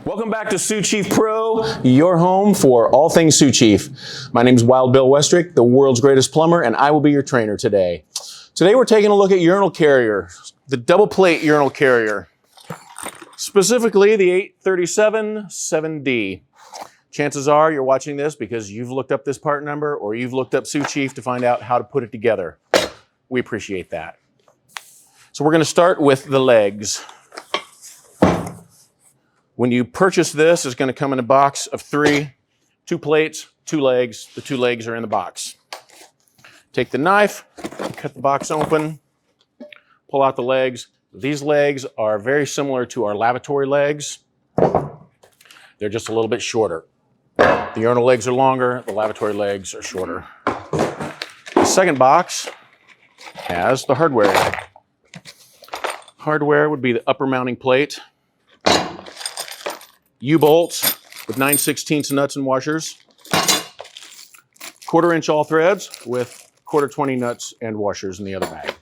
Welcome back to Sioux Chief Pro, your home for all things Sioux Chief. My name is Wild Bill Westrick, the world's greatest plumber, and I will be your trainer today. Today we're taking a look at Urinal Carrier, the double plate Urinal Carrier, specifically the 837 7D. Chances are you're watching this because you've looked up this part number or you've looked up Sioux Chief to find out how to put it together. We appreciate that. So we're going to start with the legs. When you purchase this, it's going to come in a box of 3, 2 plates, 2 legs. The 2 legs are in the box. Take the knife, cut the box open, pull out the legs. These legs are very similar to our lavatory legs. They're just a little bit shorter. The urinal legs are longer, the lavatory legs are shorter. The second box has the hardware. Hardware would be the upper mounting plate, U-bolts with 9/16 nuts and washers, 1/4 inch all threads with 1/4 20 nuts and washers in the other bag.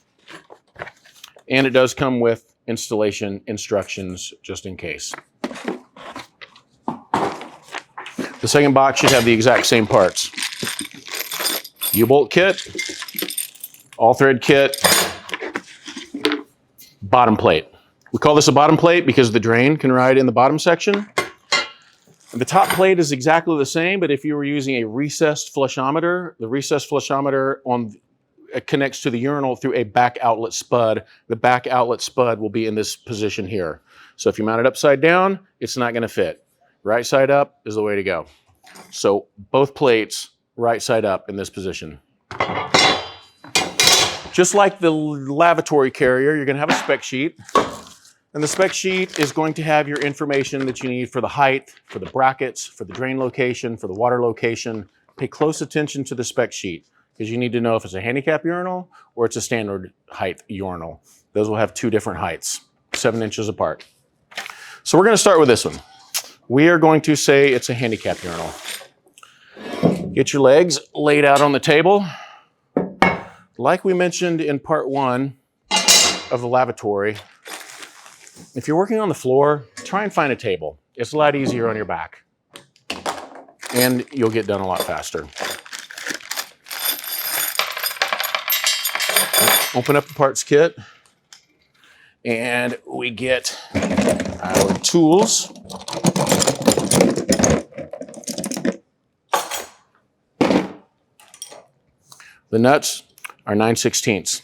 And it does come with installation instructions just in case. The second box should have the exact same parts. U-bolt kit, all thread kit, bottom plate. We call this a bottom plate because the drain can ride in the bottom section. The top plate is exactly the same, but if you were using a recessed flushometer, the recessed flushometer connects to the urinal through a back outlet spud. The back outlet spud will be in this position here. So if you mount it upside down, it's not going to fit. Right side up is the way to go. So both plates right side up in this position. Just like the lavatory carrier, you're going to have a spec sheet. And the spec sheet is going to have your information that you need for the height, for the brackets, for the drain location, for the water location. Pay close attention to the spec sheet because you need to know if it's a handicap urinal or it's a standard height urinal. Those will have 2 different heights, 7 inches apart. So we're going to start with this one. We are going to say it's a handicap urinal. Get your legs laid out on the table. Like we mentioned in part 1 of the lavatory, if you're working on the floor, try and find a table. It's a lot easier on your back, and you'll get done a lot faster. Open up the parts kit, and we get our tools. The nuts are 9/16.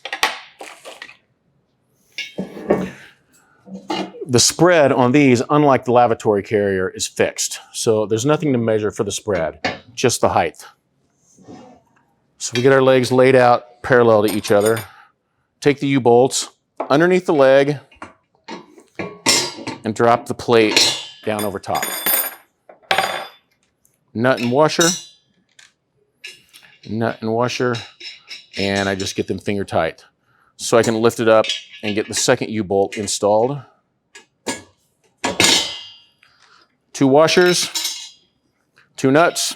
The spread on these, unlike the lavatory carrier, is fixed. So there's nothing to measure for the spread, just the height. So we get our legs laid out parallel to each other. Take the U-bolts underneath the leg and drop the plate down over top. Nut and washer, and I just get them finger tight. So I can lift it up and get the second U-bolt installed. 2 washers, 2 nuts,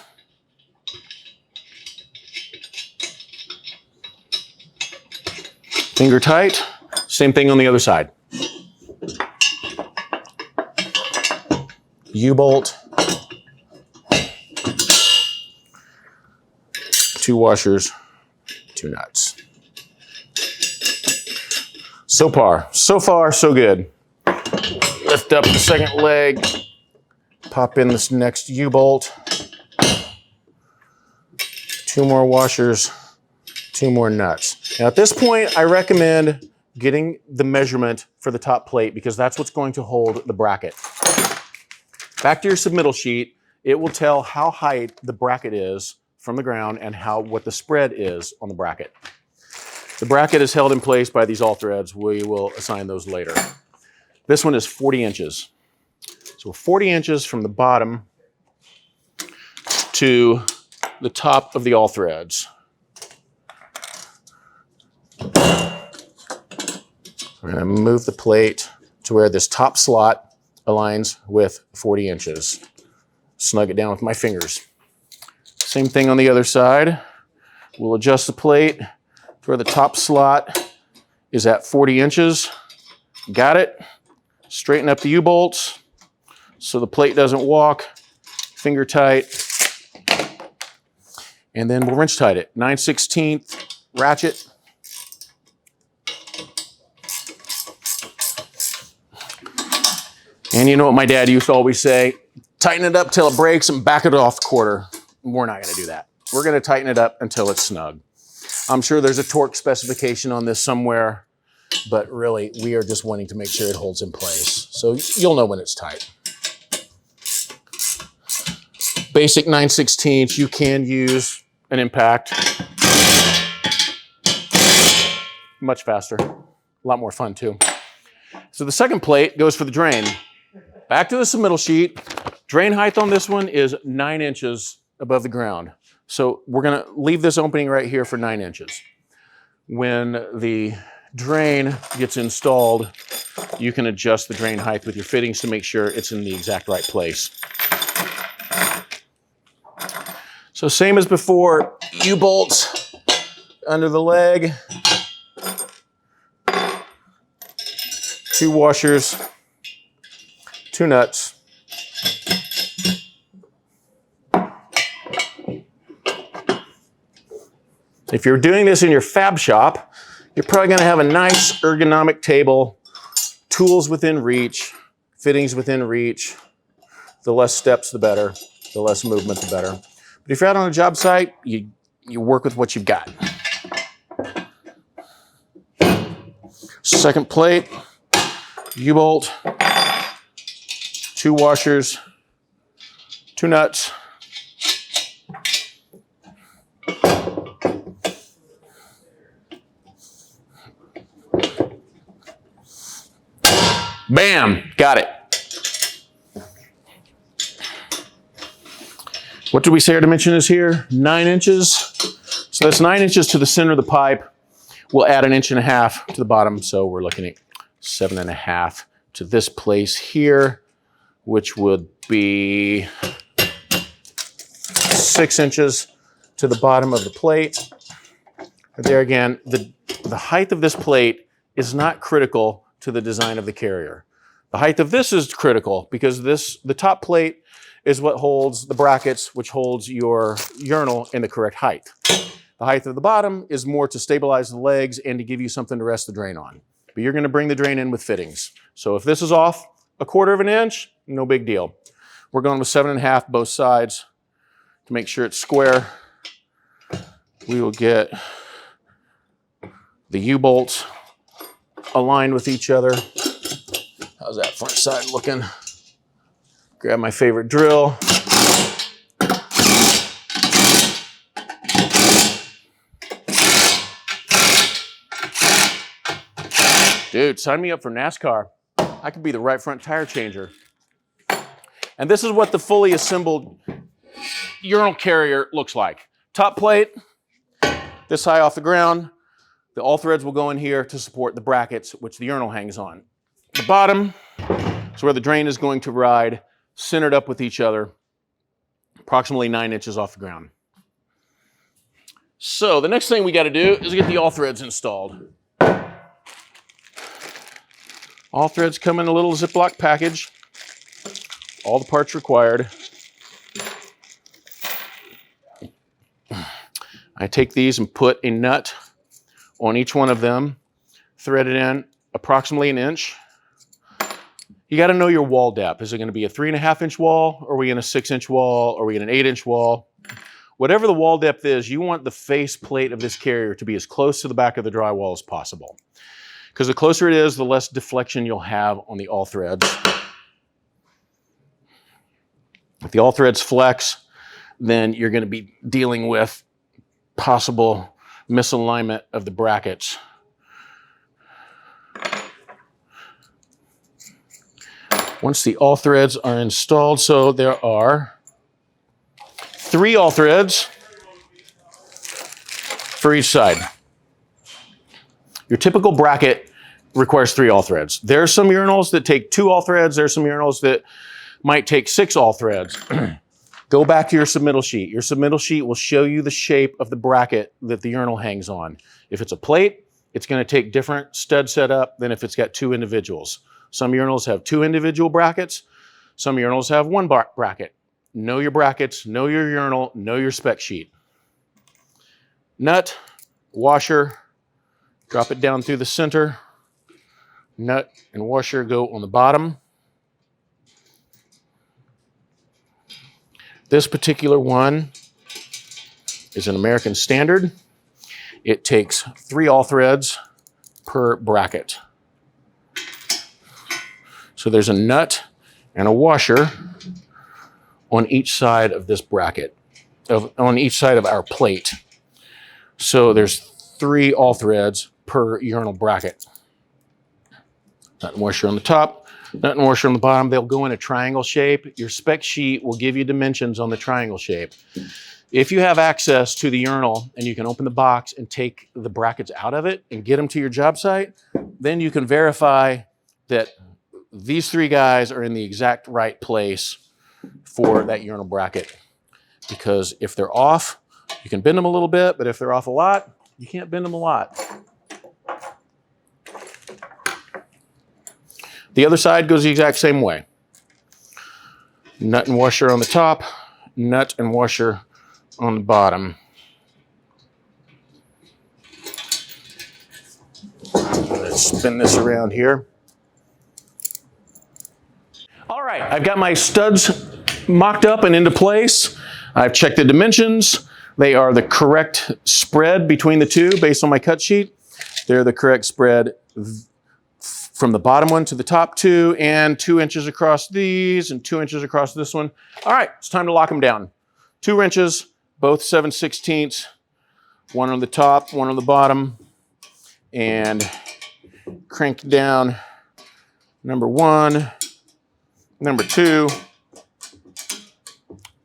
finger tight, same thing on the other side. U-bolt, 2 washers, 2 nuts. So far, so good. Lift up the second leg. Pop in this next U-bolt, 2 more washers, 2 more nuts. Now at this point, I recommend getting the measurement for the top plate because that's what's going to hold the bracket. Back to your submittal sheet, it will tell how high the bracket is from the ground and what the spread is on the bracket. The bracket is held in place by these all threads. We will assign those later. This one is 40 inches. So 40 inches from the bottom to the top of the all threads. We're going to move the plate to where this top slot aligns with 40 inches. Snug it down with my fingers. Same thing on the other side. We'll adjust the plate to where the top slot is at 40 inches. Got it. Straighten up the U-bolts. so the plate doesn't walk, finger tight. And then we'll wrench tight it. 9/16 ratchet. And you know what my dad used to always say? Tighten it up till it breaks and back it off a quarter. We're not gonna do that. We're gonna tighten it up until it's snug. I'm sure there's a torque specification on this somewhere, but really we are just wanting to make sure it holds in place. So you'll know when it's tight. Basic 9/16, you can use an impact. Much faster, a lot more fun too. So the second plate goes for the drain. Back to the submittal sheet. Drain height on this one is 9 inches above the ground. So we're gonna leave this opening right here for 9 inches. When the drain gets installed, you can adjust the drain height with your fittings to make sure it's in the exact right place. So same as before, U-bolts under the leg, 2 washers, 2 nuts. If you're doing this in your fab shop, you're probably gonna have a nice ergonomic table, tools within reach, fittings within reach. The less steps, the better. The less movement, the better. But if you're out on a job site, you work with what you've got. Second plate, U-bolt, 2 washers, 2 nuts. Bam, got it. What did we say our dimension is here? 9 inches. So that's 9 inches to the center of the pipe. We'll add 1.5 inches to the bottom. So we're looking at 7.5 to this place here, which would be 6 inches to the bottom of the plate. There again, the height of this plate is not critical to the design of the carrier. The height of this is critical because the top plate is what holds the brackets, which holds your urinal in the correct height. The height of the bottom is more to stabilize the legs and to give you something to rest the drain on. But you're gonna bring the drain in with fittings. So if this is off 1/4 inch, no big deal. We're going with 7.5 both sides to make sure it's square. We will get the U-bolts aligned with each other. How's that front side looking? Grab my favorite drill. Dude, sign me up for NASCAR. I could be the right front tire changer. And this is what the fully assembled urinal carrier looks like. Top plate, this high off the ground. The all threads will go in here to support the brackets, which the urinal hangs on. The bottom is where the drain is going to ride, centered up with each other, approximately 9 inches off the ground. So the next thing we got to do is get the all threads installed. All threads come in a little Ziploc package. All the parts required. I take these and put a nut on each one of them, thread it in approximately 1 inch. You got to know your wall depth. Is it going to be a 3.5 inch wall? Or are we in a 6 inch wall? Or are we in an 8 inch wall? Whatever the wall depth is, you want the face plate of this carrier to be as close to the back of the drywall as possible. Because the closer it is, the less deflection you'll have on the all threads. If the all threads flex, then you're going to be dealing with possible misalignment of the brackets. Once the all threads are installed, so there are 3 all threads for each side. Your typical bracket requires 3 all threads. There are some urinals that take 2 all threads. There are some urinals that might take 6 all threads. Go back to your submittal sheet. Your submittal sheet will show you the shape of the bracket that the urinal hangs on. If it's a plate, it's going to take different stud setup than if it's got 2 individuals. Some urinals have 2 individual brackets. Some urinals have one bracket. Know your brackets, know your urinal, know your spec sheet. Nut, washer, drop it down through the center. Nut and washer go on the bottom. This particular one is an American standard. It takes 3 all threads per bracket. So there's a nut and a washer on each side of this bracket, on each side of our plate. So there's 3 all threads per urinal bracket. Nut and washer on the top, nut and washer on the bottom. They'll go in a triangle shape. Your spec sheet will give you dimensions on the triangle shape. If you have access to the urinal and you can open the box and take the brackets out of it and get them to your job site, then you can verify that these 3 guys are in the exact right place for that urinal bracket. Because if they're off, you can bend them a little bit, but if they're off a lot, you can't bend them a lot. The other side goes the exact same way. Nut and washer on the top, nut and washer on the bottom. Let's spin this around here. All right, I've got my studs mocked up and into place. I've checked the dimensions. They are the correct spread between the two based on my cut sheet. They're the correct spread from the bottom one to the top 2, and 2 inches across these and 2 inches across this one. All right, it's time to lock them down. 2 wrenches, both 7/16, one on the top, one on the bottom, and crank down number 1, number 2,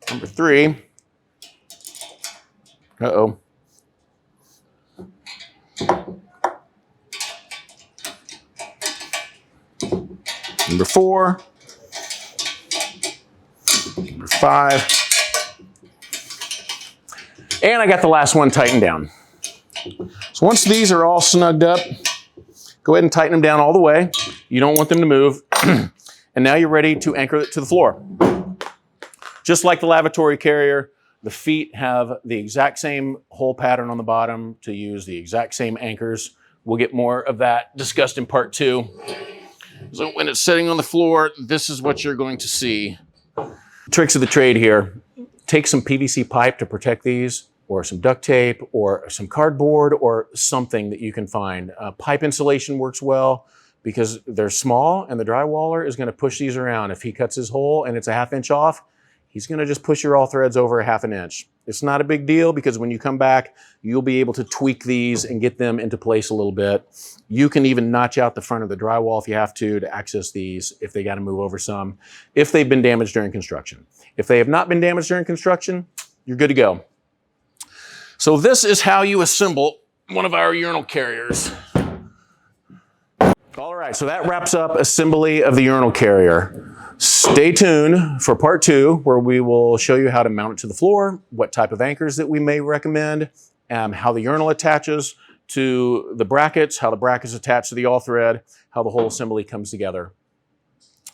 number 3. Uh-oh. Number 4, number 5, and I got the last one tightened down. So once these are all snugged up, go ahead and tighten them down all the way. You don't want them to move. And now you're ready to anchor it to the floor. Just like the lavatory carrier, the feet have the exact same hole pattern on the bottom to use the exact same anchors. We'll get more of that discussed in part 2. So when it's sitting on the floor, this is what you're going to see. Tricks of the trade here. Take some PVC pipe to protect these, or some duct tape, or some cardboard, or something that you can find. Pipe insulation works well because they're small and the drywaller is going to push these around. If he cuts his hole and it's a 1/2 inch off, he's going to just push your all threads over a 1/2 inch. It's not a big deal because when you come back, you'll be able to tweak these and get them into place a little bit. You can even notch out the front of the drywall if you have to access these if they got to move over some, if they've been damaged during construction. If they have not been damaged during construction, you're good to go. So this is how you assemble one of our urinal carriers. All right, so that wraps up assembly of the urinal carrier. Stay tuned for part 2, where we will show you how to mount it to the floor, what type of anchors that we may recommend, how the urinal attaches to the brackets, how the brackets attach to the all thread, how the whole assembly comes together.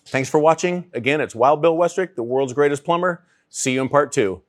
Thanks for watching. Again, it's Wild Bill Westrick, the world's greatest plumber. See you in part 2.